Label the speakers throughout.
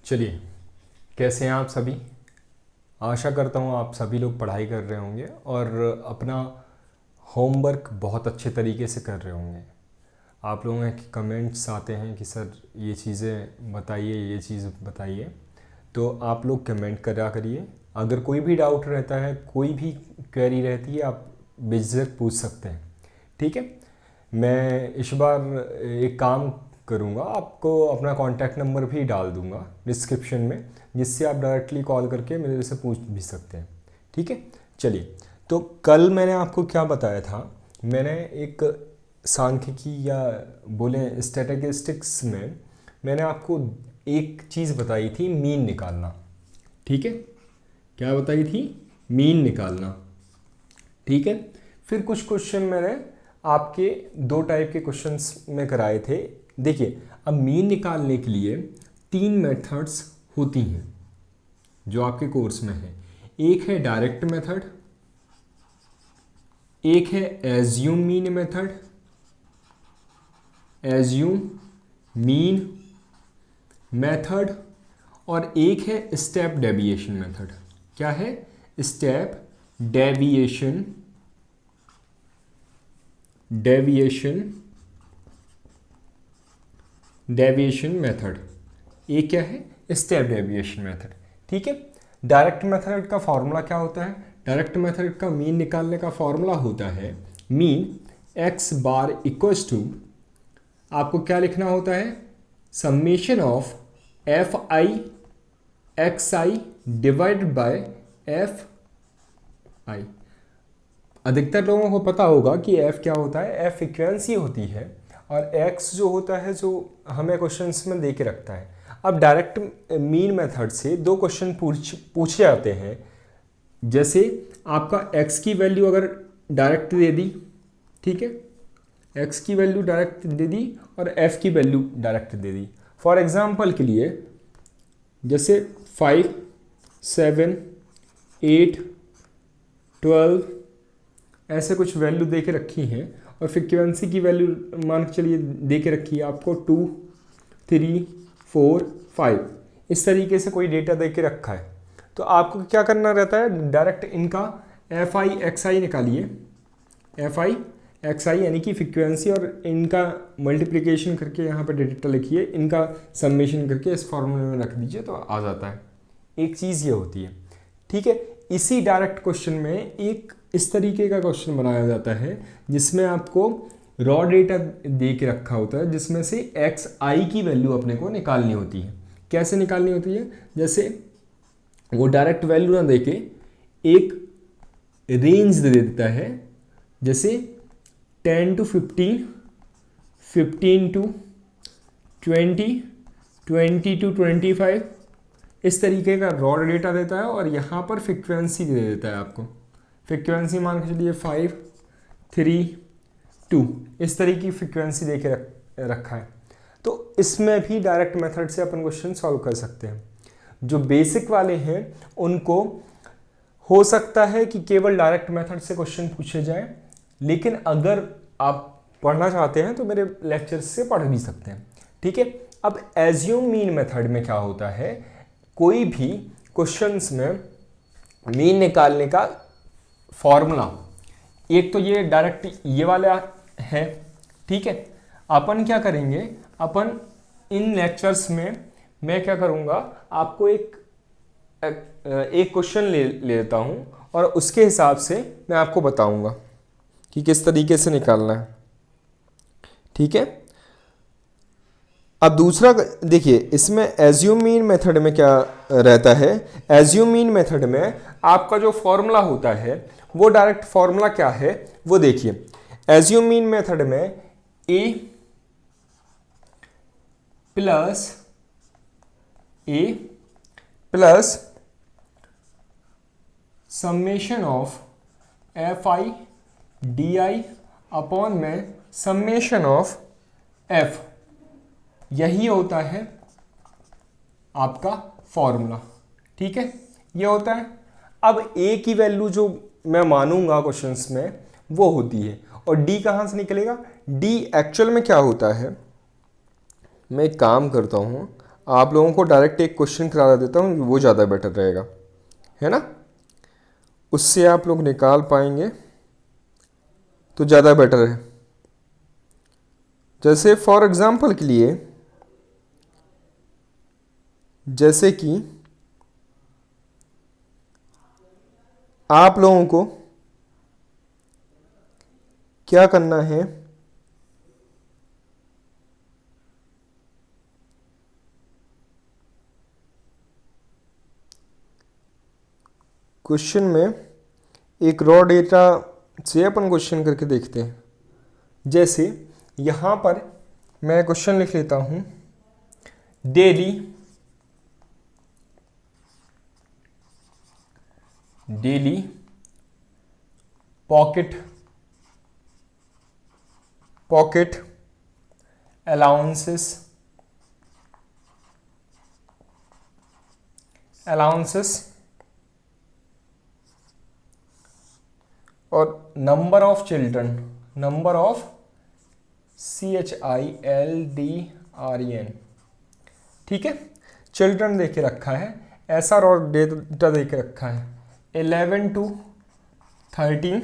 Speaker 1: चलिए, कैसे हैं आप सभी। आशा करता हूँ आप सभी लोग पढ़ाई कर रहे होंगे और अपना होमवर्क बहुत अच्छे तरीके से कर रहे होंगे। आप लोगों के कमेंट्स आते हैं कि सर ये चीज़ें बताइए, ये चीज़ बताइए, तो आप लोग कमेंट करा करिए। अगर कोई भी डाउट रहता है, कोई भी क्वेरी रहती है, आप बेझिझक पूछ सकते हैं। ठीक है, मैं इस बार एक काम करूँगा, आपको अपना कॉन्टैक्ट नंबर भी डाल दूँगा डिस्क्रिप्शन में, जिससे आप डायरेक्टली कॉल करके मेरे से पूछ भी सकते हैं। ठीक है, चलिए। तो कल मैंने आपको क्या बताया था, मैंने एक सांख्यिकी या बोलें स्टैटिस्टिक्स में मैंने आपको एक चीज़ बताई थी, मीन निकालना। ठीक है, क्या बताई थी? मीन निकालना। ठीक है, फिर कुछ क्वेश्चन मैंने आपके दो टाइप के क्वेश्चंस में कराए थे। देखिए, अब मीन निकालने के लिए 3 मेथड्स होती हैं जो आपके कोर्स में है। एक है डायरेक्ट मेथड, एक है assume mean method, assume mean method, और एक है स्टेप डेविएशन मेथड। क्या है? Step deviation method. एक क्या है? Step deviation method. ठीक है, डायरेक्ट मेथड का फॉर्मूला क्या होता है? डायरेक्ट मेथड का मीन निकालने का फॉर्मूला होता है mean X bar equals to, आपको क्या लिखना होता है? Summation of F I X I divided by F I. अधिकतर लोगों को पता होगा कि f क्या होता है। f फ्रीक्वेंसी होती है और x जो होता है, जो हमें क्वेश्चंस में दे के रखता है। अब डायरेक्ट मीन मेथड से दो क्वेश्चन पूछे जाते हैं। जैसे आपका x की वैल्यू अगर डायरेक्ट दे दी, ठीक है, x की वैल्यू डायरेक्ट दे दी और f की value direct they the. For example के लिए जैसे 5, 7, 8, 12 ऐसे कुछ वैल्यू दे के रखी हैं और फ्रीक्वेंसी की वैल्यू मान के चलिए दे के रखी है आपको 2, 3, 4, 5। इस तरीके से कोई डेटा दे के रखा है, तो आपको क्या करना रहता है? डायरेक्ट इनका एफ आई एक्स आई निकालिए। एफ आई एक्स आई यानी कि फ्रीक्वेंसी, और इनका मल्टीप्लिकेशन करके यहाँ पर डेटा लिखिए, इनका समेशन करके इस फॉर्मूले में रख दीजिए तो आ जाता है। एक चीज़ ये होती है। ठीक है, इसी डायरेक्ट क्वेश्चन में एक इस तरीके का क्वेश्चन बनाया जाता है जिसमें आपको रॉ डेटा दे के रखा होता है, जिसमें से एक्स आई की वैल्यू अपने को निकालनी होती है। कैसे निकालनी होती है? जैसे वो डायरेक्ट वैल्यू ना दे के एक रेंज दे देता है, जैसे 10 to 15, 15 to 20, 20 to 25, इस तरीके का रॉ डेटा देता है और यहाँ पर फ्रीक्वेंसी दे देता है आपको। फ्रीक्वेंसी मान के चलिए 5, 3, 2, इस तरीके की फ्रीक्वेंसी दे के रखा है। तो इसमें भी डायरेक्ट मेथड से अपन क्वेश्चन सॉल्व कर सकते हैं। जो बेसिक वाले हैं उनको हो सकता है कि केवल डायरेक्ट मेथड से क्वेश्चन पूछे जाए, लेकिन अगर आप पढ़ना चाहते हैं तो मेरे लेक्चर से पढ़ भी सकते हैं। ठीक है, अब एज्यूम मीन मेथड में क्या होता है? कोई भी क्वेश्चंस में मीन निकालने का फॉर्मूला, एक तो ये डायरेक्ट ये वाला है। ठीक है, अपन क्या करेंगे? अपन इन लेक्चर्स में मैं क्या करूँगा, आपको एक क्वेश्चन ले लेता हूँ और उसके हिसाब से मैं आपको बताऊँगा कि किस तरीके से निकालना है। ठीक है, अब दूसरा देखिए, इसमें एज्यूम मीन मेथड में क्या रहता है? एज्यूम मीन मेथड में आपका जो फॉर्मूला होता है वो डायरेक्ट फॉर्मूला क्या है वो देखिए। एज्यूम मीन मेथड में a plus summation of F I D I upon में समेशन ऑफ f, यही होता है आपका फॉर्मूला। ठीक है, ये होता है। अब a की वैल्यू जो मैं मानूंगा क्वेश्चंस में वो होती है, और d कहाँ से निकलेगा? d एक्चुअल में क्या होता है, मैं एक काम करता हूँ, आप लोगों को डायरेक्ट एक क्वेश्चन करा देता हूँ, वो ज़्यादा बेटर रहेगा, है ना। उससे आप लोग निकाल पाएंगे तो ज़्यादा बेटर है। जैसे फॉर एग्जांपल के लिए, जैसे कि आप लोगों को क्या करना है, क्वेश्चन में एक रॉ डेटा से अपन क्वेश्चन करके देखते हैं। जैसे यहाँ पर मैं क्वेश्चन लिख लेता हूँ, डेली पॉकेट अलाउंसेस और नंबर ऑफ चिल्ड्रन, CHILDREN, ठीक है। चिल्ड्रन दे के रखा है, ऐसा रॉ डेटा दे के रखा है 11 to 13,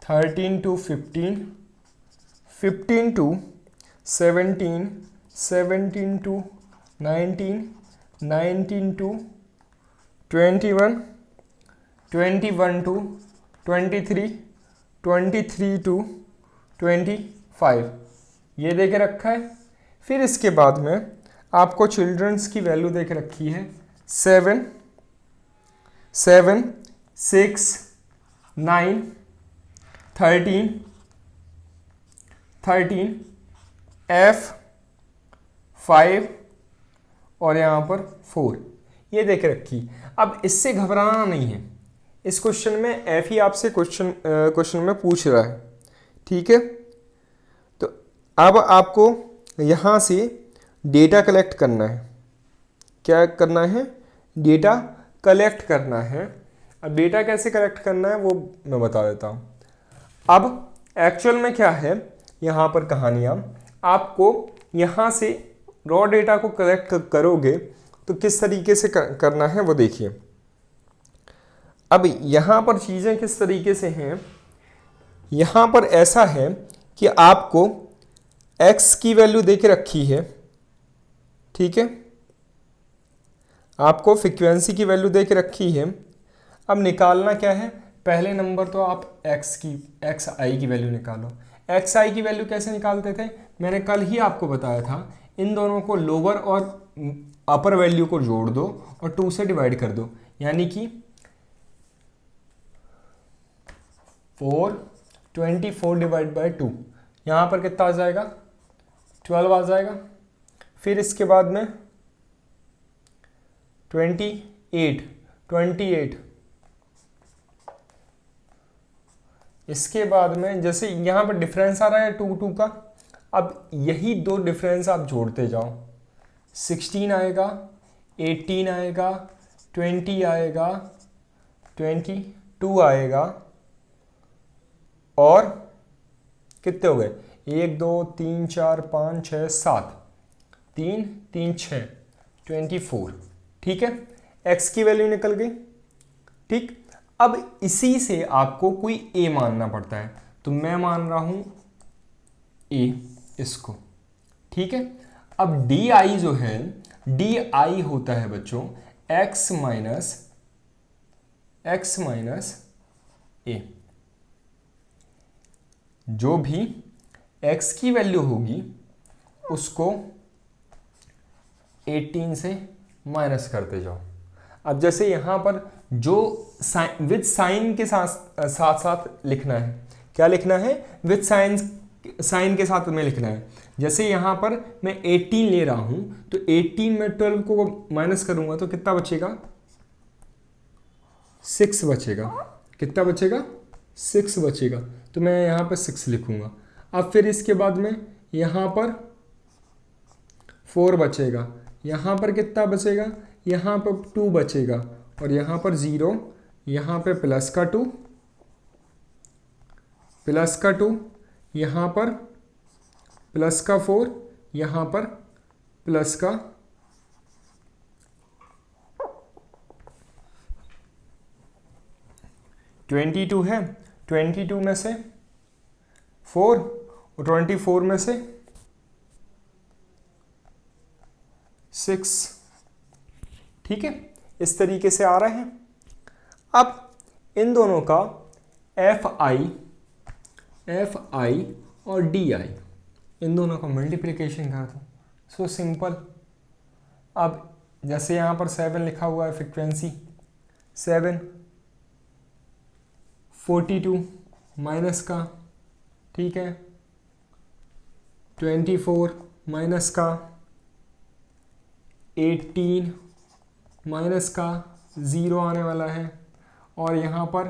Speaker 1: 13 to 15, 15 to 17, 17 to 19, 19 to 21, 21 to 23, 23 to 25, ये दे के रखा है। फिर इसके बाद में आपको चिल्ड्रंस की वैल्यू दे के रखी है 7, 6, 9, 13, F5 और यहाँ पर 4, ये दे के रखी। अब इससे घबराना नहीं है, इस क्वेश्चन में एफ ही आपसे क्वेश्चन में पूछ रहा है, ठीक है। तो अब आपको यहाँ से डेटा कलेक्ट करना है। क्या करना है? डेटा कलेक्ट करना है। अब डेटा कैसे कलेक्ट करना है वो मैं बता देता हूँ। अब एक्चुअल में क्या है यहाँ पर कहानियाँ, आपको यहाँ से रॉ डेटा को कलेक्ट करोगे तो किस तरीके से करना है वो देखिए। अब यहाँ पर चीज़ें किस तरीके से हैं, यहाँ पर ऐसा है कि आपको x की वैल्यू दे के रखी है, ठीक है, आपको फ्रीक्वेंसी की वैल्यू दे के रखी है। अब निकालना क्या है, पहले नंबर तो आप xi की वैल्यू निकालो। xi की वैल्यू कैसे निकालते थे, मैंने कल ही आपको बताया था, इन दोनों को लोअर और अपर वैल्यू को जोड़ दो और 2 से डिवाइड कर दो, यानी कि 24 डिवाइड बाई 2, यहाँ पर कितना आ जाएगा 12 आ जाएगा। फिर इसके बाद में 28, इसके बाद में जैसे यहाँ पर डिफरेंस आ रहा है 2 का, अब यही दो डिफरेंस आप जोड़ते जाओ, 16 आएगा, 18 आएगा, 20 आएगा, 22 आएगा, और कितने हो गए 1 2 3 4 5 6 7, 3 3 6, 24, ठीक है। x की वैल्यू निकल गई, ठीक। अब इसी से आपको कोई a मानना पड़ता है, तो मैं मान रहा हूं a इसको, ठीक है। अब di जो है, di होता है बच्चों x माइनस a। जो भी x की वैल्यू होगी उसको 18 से माइनस करते जाओ। अब जैसे यहाँ पर जो विद साइन के साथ साथ लिखना है, क्या लिखना है, विद साइन के साथ में लिखना है। जैसे यहाँ पर मैं 18 ले रहा हूँ, तो 18 में 12 को माइनस करूँगा तो कितना बचेगा, 6 बचेगा। कितना बचेगा, 6 बचेगा, तो मैं यहाँ पर 6 लिखूँगा। अब फिर इसके बाद में यहाँ पर 4 बचेगा, यहाँ पर कितना बचेगा, यहाँ पर 2 बचेगा, और यहाँ पर 0, यहाँ पे प्लस का 2, यहाँ पर प्लस का 4, यहाँ पर प्लस का 22 है, 22 में से 4 और 24 में से 6। ठीक है, इस तरीके से आ रहे हैं। अब इन दोनों का एफ आई और डी आई, इन दोनों का मल्टीप्लिकेशन कर दो। So simple. अब जैसे यहाँ पर 7 लिखा हुआ है फ्रीक्वेंसी, 7 42 माइनस का, ठीक है, 24 माइनस का, 18 माइनस का, 0 आने वाला है। और यहाँ पर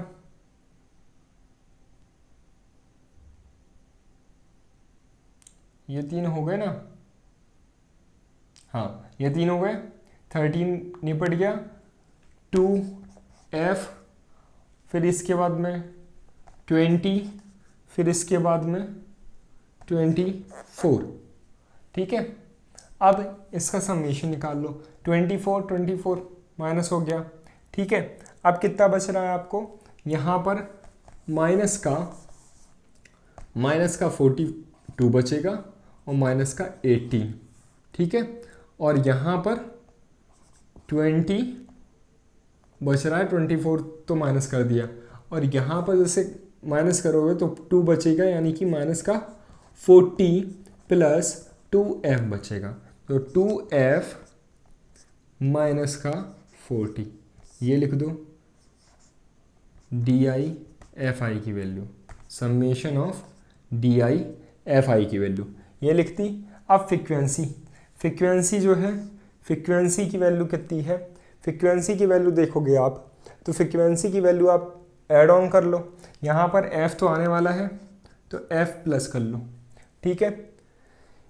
Speaker 1: ये 3 हो गए ना, हाँ ये 3 हो गए, 13 निपट गया, 2f, फिर इसके बाद में 20, फिर इसके बाद में 24। ठीक है, अब इसका समेशन निकाल लो। 24 माइनस हो गया। ठीक है, अब कितना बच रहा है आपको यहाँ पर, माइनस का 42 बचेगा और माइनस का 18। ठीक है, और यहाँ पर 20 बच रहा है, 24 तो माइनस कर दिया, और यहाँ पर जैसे माइनस करोगे तो 2 बचेगा, यानी कि माइनस का 40 प्लस 2f बचेगा। तो 2f माइनस का 40, ये लिख दो, डी आई एफ आई की value, summation of D I F I की वैल्यू ये लिखती। अब फ्रीक्वेंसी जो है, फ्रीक्वेंसी की वैल्यू कितनी है, फ्रीक्वेंसी की वैल्यू देखोगे आप तो फ्रीक्वेंसी की वैल्यू आप ऐड ऑन कर लो। यहाँ पर f तो आने वाला है तो f प्लस कर लो। ठीक है,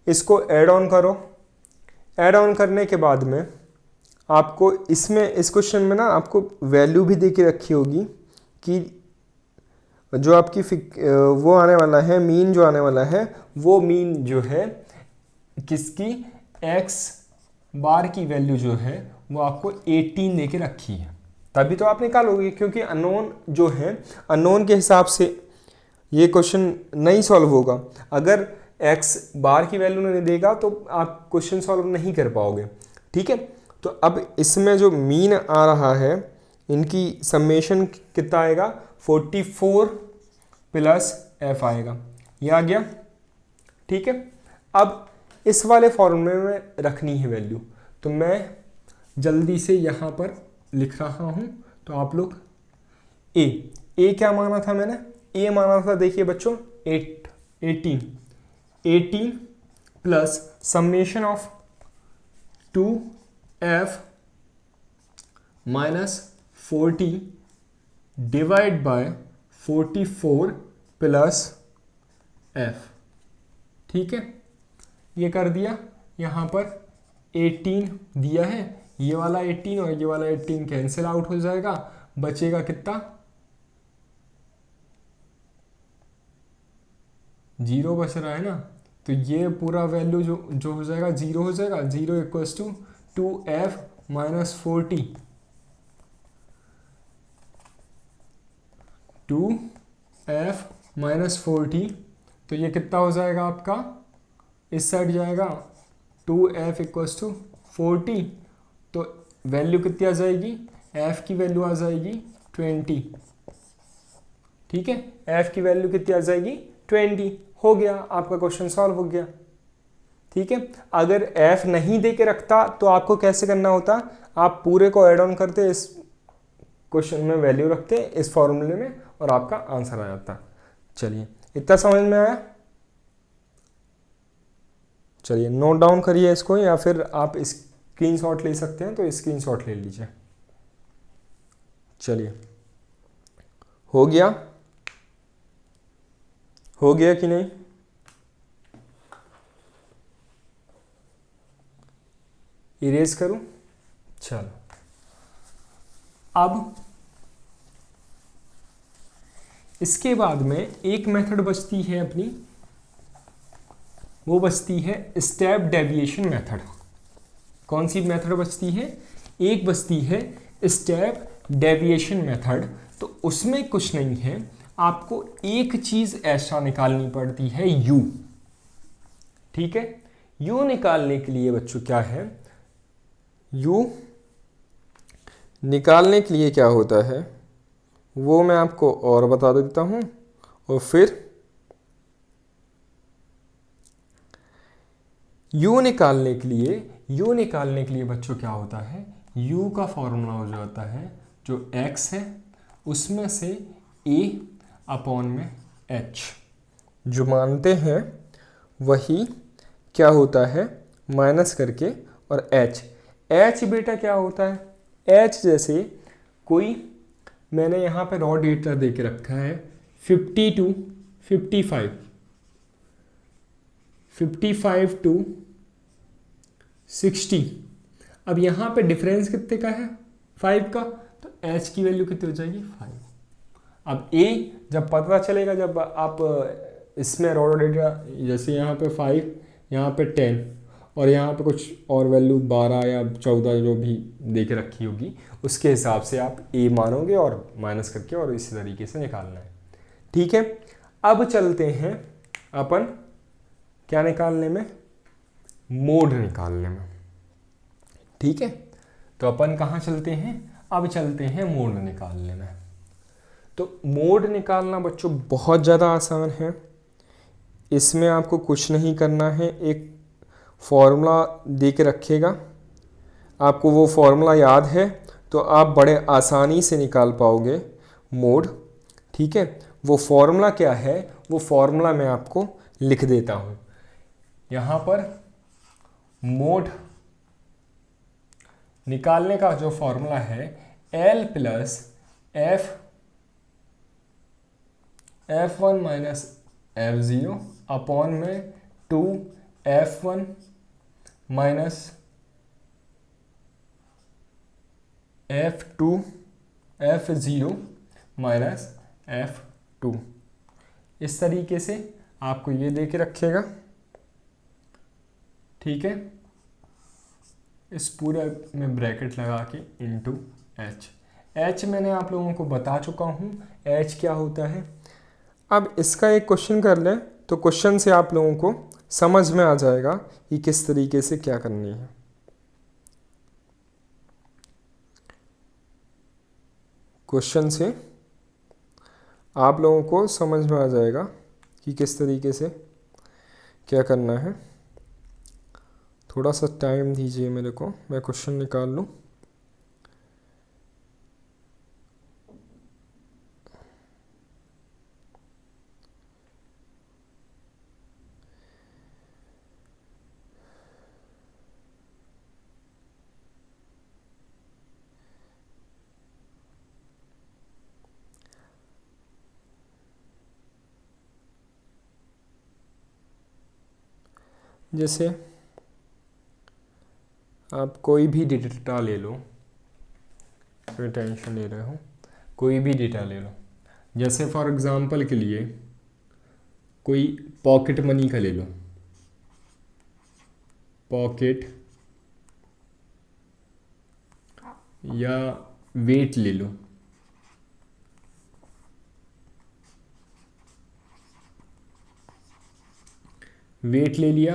Speaker 1: इसको ऐड ऑन करो। ऐड ऑन करने के बाद में आपको इसमें, इस क्वेश्चन में ना आपको वैल्यू भी दे के रखी होगी कि जो आपकी वो आने वाला है, मीन जो आने वाला है, वो मीन जो है किसकी, x बार की वैल्यू जो है वो आपको 18 दे के रखी है, तभी तो आप निकालोगे, क्योंकि अननोन जो है, अननोन के हिसाब से ये क्वेश्चन नहीं सॉल्व होगा। अगर x बार की वैल्यू नहीं देगा तो आप क्वेश्चन सॉल्व नहीं कर पाओगे। ठीक है, तो अब इसमें जो मीन आ रहा है, इनकी समेशन कितना आएगा, 44 प्लस f आएगा, ये आ गया। ठीक है, अब इस वाले फॉर्मूले में रखनी है वैल्यू, तो मैं जल्दी से यहाँ पर लिख रहा हूँ। तो आप लोग a क्या माना था मैंने, a माना था, देखिए बच्चों 18 plus summation of 2f minus 40 divide by 44 plus f। ठीक है, ये कर दिया। यहाँ पर 18 दिया है, ये वाला 18 और ये वाला 18 कैंसिल आउट हो जाएगा, बचेगा कितना, 0 बच रहा है ना, तो ये पूरा वैल्यू जो हो जाएगा 0 हो जाएगा। 0 equals to 2f minus 40, 2f minus 40, तो ये कितना हो जाएगा आपका, इस साइड जाएगा 2f इक्वल्स टू 40, तो वैल्यू कितनी आ जाएगी, f की वैल्यू आ जाएगी 20। ठीक है, f की वैल्यू कितनी आ जाएगी, 20। हो गया, आपका क्वेश्चन सॉल्व हो गया। ठीक है, अगर f नहीं दे के रखता तो आपको कैसे करना होता, आप पूरे को ऐड ऑन करते, इस क्वेश्चन में वैल्यू रखते इस फॉर्मूले में, और आपका आंसर आ जाता। चलिए, इतना समझ में आया। चलिए नोट डाउन करिए इसको, या फिर आप स्क्रीनशॉट ले सकते हैं तो स्क्रीनशॉट ले लीजिए। चलिए, हो गया कि नहीं, इरेज करूं, चलो। अब इसके बाद में एक मेथड बचती है अपनी, वो बचती है स्टेप डेविएशन मेथड। कौन सी मेथड बचती है? एक बचती है स्टेप डेविएशन मेथड। तो उसमें कुछ नहीं है, आपको एक चीज ऐसा निकालनी पड़ती है u। ठीक है, u निकालने के लिए बच्चों क्या है, u निकालने के लिए क्या होता है वो मैं आपको और बता देता हूं। और फिर u निकालने के लिए बच्चों क्या होता है, u का फॉर्मूला हो जाता है जो x है उसमें से a अपॉन में h, जो मानते हैं वही क्या होता है माइनस करके, और h बेटा क्या होता है, h जैसे कोई मैंने यहाँ पे रॉ डेटा दे के रखा है 50 to 55, 55 to 60। अब यहाँ पे डिफरेंस कितने का है, 5 का, तो h की वैल्यू कितनी हो जाएगी, 5। अब a जब पता चलेगा, जब आप इसमें रॉ डेटा जैसे यहाँ पे 5, यहाँ पे 10 और यहाँ पे कुछ और वैल्यू 12 या 14 जो भी दे के रखी होगी, उसके हिसाब से आप a मानोगे और माइनस करके और इसी तरीके से निकालना है। ठीक है, अब चलते हैं अपन क्या निकालने में, मोड निकालने में। ठीक है, तो अपन कहाँ चलते हैं, अब चलते हैं मोड निकालने में। तो मोड निकालना बच्चों बहुत ज़्यादा आसान है, इसमें आपको कुछ नहीं करना है, एक फॉर्मूला दे के रखेगा, आपको वो फॉर्मूला याद है तो आप बड़े आसानी से निकाल पाओगे मोड। ठीक है, वो फॉर्मूला क्या है, वो फॉर्मूला मैं आपको लिख देता हूँ यहाँ पर। मोड निकालने का जो फॉर्मूला है L plus F1 minus F0 upon में 2F1 minus F2 F0 minus F2। इस तरीके से आपको ये दे के रखेगा। ठीक है, इस पूरे में ब्रैकेट लगा के इंटू h मैंने आप लोगों को बता चुका हूँ h क्या होता है। अब इसका एक क्वेश्चन कर लें तो क्वेश्चन से आप लोगों को समझ में आ जाएगा कि किस तरीके से क्या करनी है। क्वेश्चन से आप लोगों को समझ में आ जाएगा कि किस तरीके से क्या करना है। थोड़ा सा टाइम दीजिए मेरे को, मैं क्वेश्चन निकाल लूँ। जैसे आप कोई भी डेटा ले लो, कोई टेंशन ले रहे हो, कोई भी डेटा ले लो। जैसे फॉर एग्जांपल के लिए कोई पॉकेट मनी का ले लो, पॉकेट या वेट ले लो। वेट ले लिया,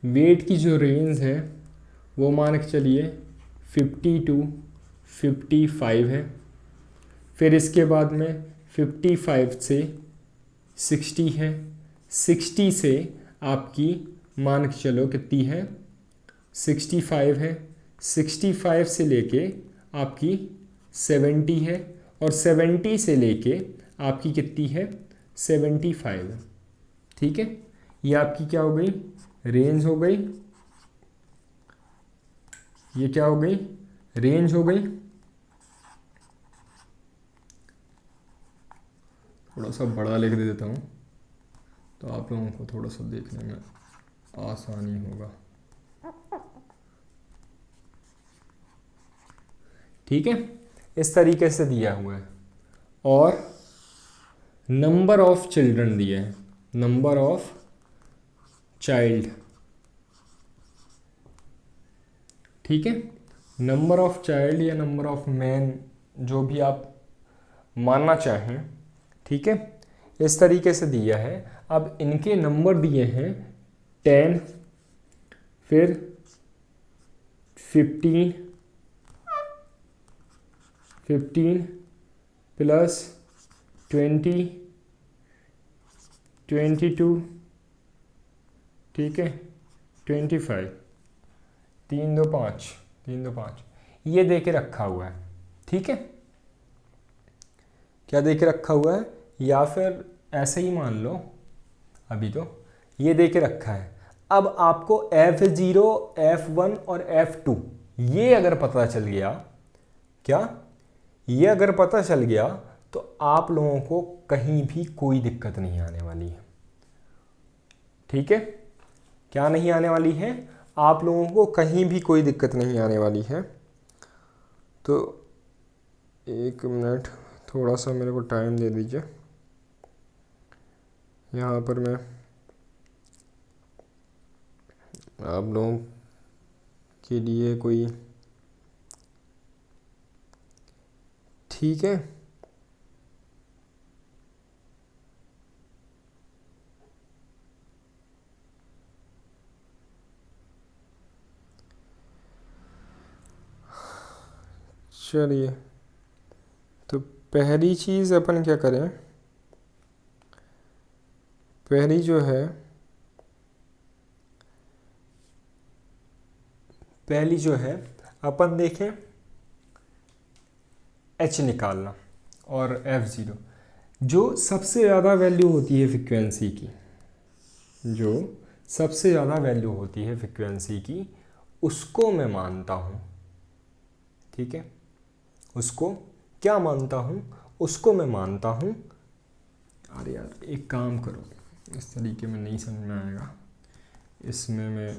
Speaker 1: वेट की जो रेंज है वो मान के चलिए 50 to 55 है। फिर इसके बाद में 55 से 60 है, 60 से आपकी मान के चलो कितनी है 65 है, 65 से लेके आपकी 70 है, और 70 से लेके आपकी कितनी है 75 है। ठीक है, ये आपकी क्या हो गई, रेंज हो गई। ये क्या हो गई, रेंज हो गई। थोड़ा सा बड़ा लिख दे देता हूँ तो आप लोगों को थोड़ा सा देखने में आसानी होगा। ठीक है, इस तरीके से दिया हुआ है। और नंबर ऑफ चिल्ड्रन दिए हैं, नंबर ऑफ चाइल्ड ठीक है, नंबर ऑफ चाइल्ड या नंबर ऑफ मैन जो भी आप मानना चाहें, ठीक है, इस तरीके से दिया है। अब इनके नंबर दिए हैं 10, फिर 15 प्लस 20, 22, ठीक है, 25, 3 2 5, 3 2 5, ये दे के रखा हुआ है। ठीक है, क्या दे के रखा हुआ है, या फिर ऐसे ही मान लो, अभी तो ये दे के रखा है। अब आपको F0, F1 और F2 ये अगर पता चल गया, क्या ये अगर पता चल गया, तो आप लोगों को कहीं भी कोई दिक्कत नहीं आने वाली है। ठीक है, क्या नहीं आने वाली है, आप लोगों को कहीं भी कोई दिक्कत नहीं आने वाली है। तो एक मिनट, थोड़ा सा मेरे को टाइम दे दीजिए। यहाँ पर मैं आप लोगों के लिए कोई, ठीक है, चलिए, तो पहली चीज़ अपन क्या करें, पहली जो है, पहली जो है अपन देखें H निकालना और F0, जो सबसे ज़्यादा वैल्यू होती है फ्रिक्वेंसी की, जो सबसे ज़्यादा वैल्यू होती है फ्रिक्वेंसी की, उसको मैं मानता हूँ। ठीक है, उसको क्या मानता हूँ, उसको मैं मानता हूँ। अरे यार एक काम करो, इस तरीके में नहीं समझ में आएगा, इसमें मैं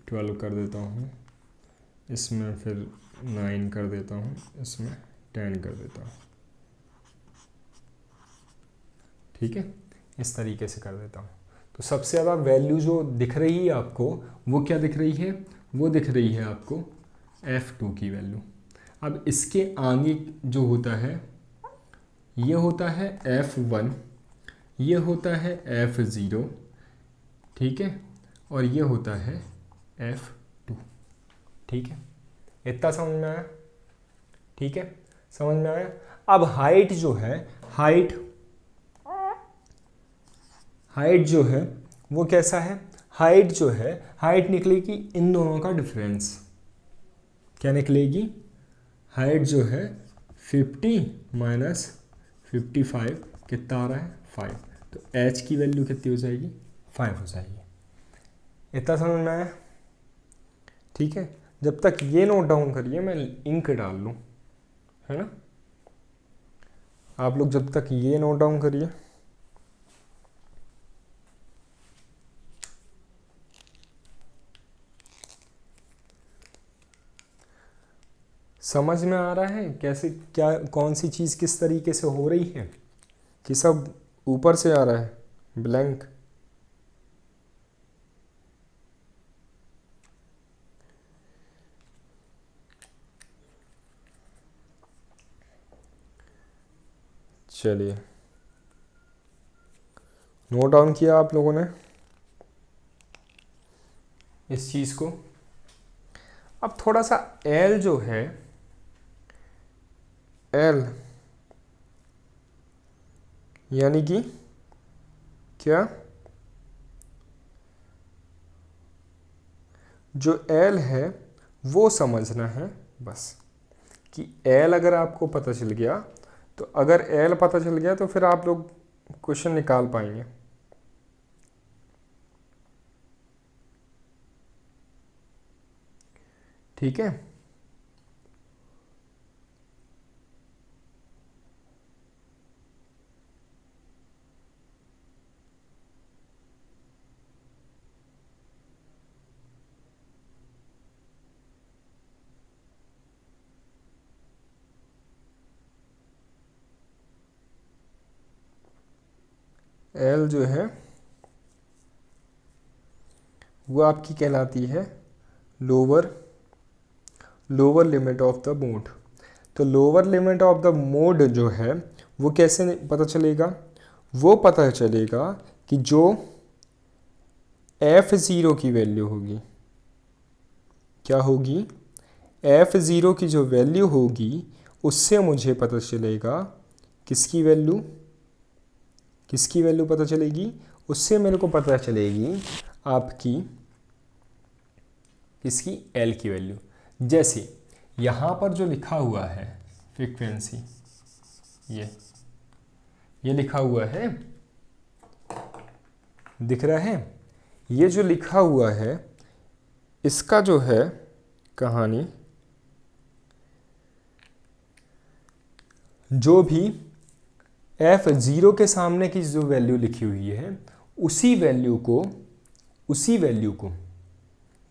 Speaker 1: 12 कर देता हूँ, इसमें फिर 9 कर देता हूँ, इसमें 10 कर देता हूँ। ठीक है, इस तरीके से कर देता हूँ। तो सबसे ज़्यादा वैल्यू जो दिख रही है आपको, वो क्या दिख रही है, वो दिख रही है आपको F2 की वैल्यू। अब इसके आगे जो होता है, ये होता है F1, ये होता है F0, ठीक है, और ये होता है F2। ठीक है, इतना समझ में आया। ठीक है, समझ में आया। अब हाइट जो है, हाइट जो है वो कैसा है, हाइट जो है, हाइट निकलेगी इन दोनों का डिफरेंस। क्या निकलेगी, हाइट जो है 50 माइनस 55 कितना आ रहा है 5, तो h की वैल्यू कितनी हो जाएगी 5 हो जाएगी। इतना समझ में आया। ठीक है, जब तक ये नोट डाउन करिए, मैं इंक डाल लूँ, है ना। आप लोग जब तक ये नोट डाउन करिए। समझ में आ रहा है कैसे, क्या कौन सी चीज़ किस तरीके से हो रही है, कि सब ऊपर से आ रहा है ब्लैंक। चलिए, नोट डाउन किया आप लोगों ने इस चीज़ को। अब थोड़ा सा L जो है, L यानी कि क्या, जो L है वो समझना है बस, कि L अगर आपको पता चल गया, तो अगर L पता चल गया तो फिर आप लोग क्वेश्चन निकाल पाएंगे। ठीक है, L जो है वो आपकी कहलाती है lower lower limit of the mode. तो lower limit of the mode जो है वो कैसे पता चलेगा? वो पता चलेगा कि जो f0 की वैल्यू होगी, क्या होगी? f0 की जो वैल्यू होगी उससे मुझे पता चलेगा किसकी वैल्यू पता चलेगी? उससे मेरे को पता चलेगी आपकी किसकी? L की वैल्यू। जैसे यहाँ पर जो लिखा हुआ है फ्रीक्वेंसी, ये लिखा हुआ है, दिख रहा है? ये जो लिखा हुआ है इसका जो है कहानी, जो भी f0 के सामने की जो वैल्यू लिखी हुई है उसी वैल्यू को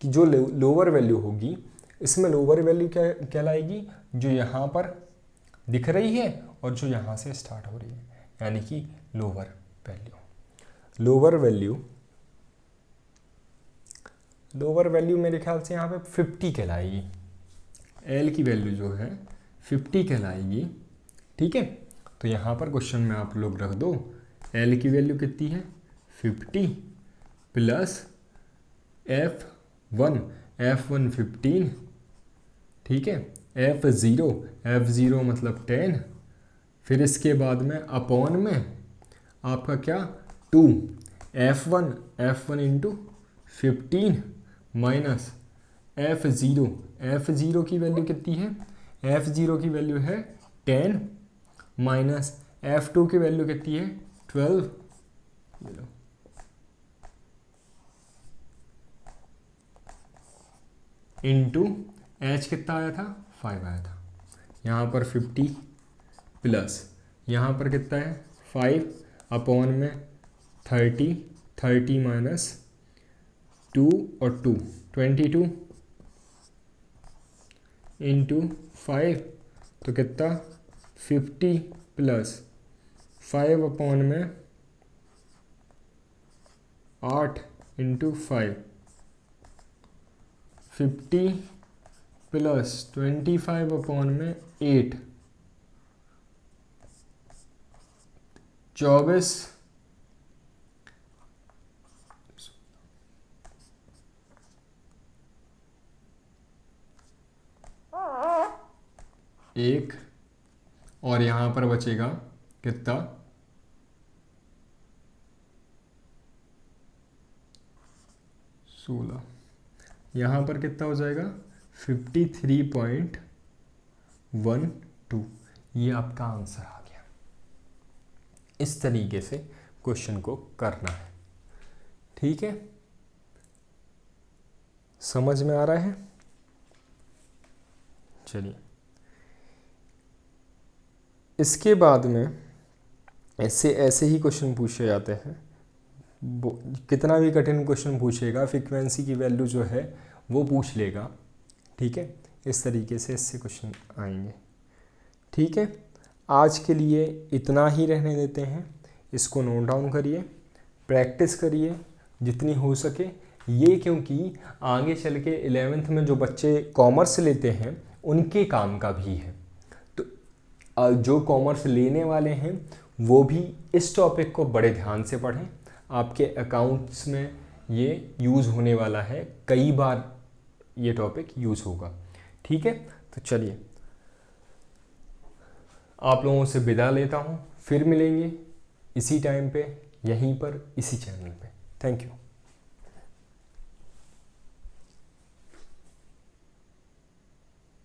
Speaker 1: कि जो लोअर वैल्यू होगी, इसमें लोअर वैल्यू क्या कहलाएगी? जो यहाँ पर दिख रही है और जो यहाँ से स्टार्ट हो रही है, यानी कि लोअर वैल्यू मेरे ख्याल से यहाँ पे 50 कहलाएगी। L की वैल्यू जो है 50 कहलाएगी। ठीक है, तो यहाँ पर क्वेश्चन में आप लोग रख दो L की वैल्यू कितनी है? 50 प्लस f1 15। ठीक है, f0 मतलब 10, फिर इसके बाद में अपॉन में आपका क्या? 2 f1 इंटू 15 माइनस f0 की वैल्यू कितनी है? f0 की वैल्यू है 10 माइनस f2 की वैल्यू कितनी है? 12। इंटू h कितना आया था? 5 आया था। यहाँ पर 50 प्लस यहाँ पर कितना है? 5 अपॉन में 30 माइनस 2 और 2 22 इंटू 5, तो कितना? 50 प्लस 5 अपॉन में 8 इंटू 5, 50 प्लस 25 अपॉन में 8, 24 1 और यहाँ पर बचेगा कितना? 16। यहाँ पर कितना हो जाएगा? 53.12। ये आपका आंसर आ गया। इस तरीके से क्वेश्चन को करना है। ठीक है, समझ में आ रहा है? चलिए, इसके बाद में ऐसे ही क्वेश्चन पूछे जाते हैं। कितना भी कठिन क्वेश्चन पूछेगा, फ्रीक्वेंसी की वैल्यू जो है वो पूछ लेगा। ठीक है, इस तरीके से इससे क्वेश्चन आएंगे। ठीक है, आज के लिए इतना ही रहने देते हैं। इसको नोट डाउन करिए, प्रैक्टिस करिए जितनी हो सके ये, क्योंकि आगे चल के 11th में जो बच्चे कॉमर्स लेते हैं उनके काम का भी है। तो जो कॉमर्स लेने वाले हैं वो भी इस टॉपिक को बड़े ध्यान से पढ़ें। आपके अकाउंट्स में ये यूज़ होने वाला है, कई बार ये टॉपिक यूज़ होगा। ठीक है, तो चलिए आप लोगों से विदा लेता हूँ। फिर मिलेंगे इसी टाइम पे, यहीं पर, इसी चैनल पे। Thank you.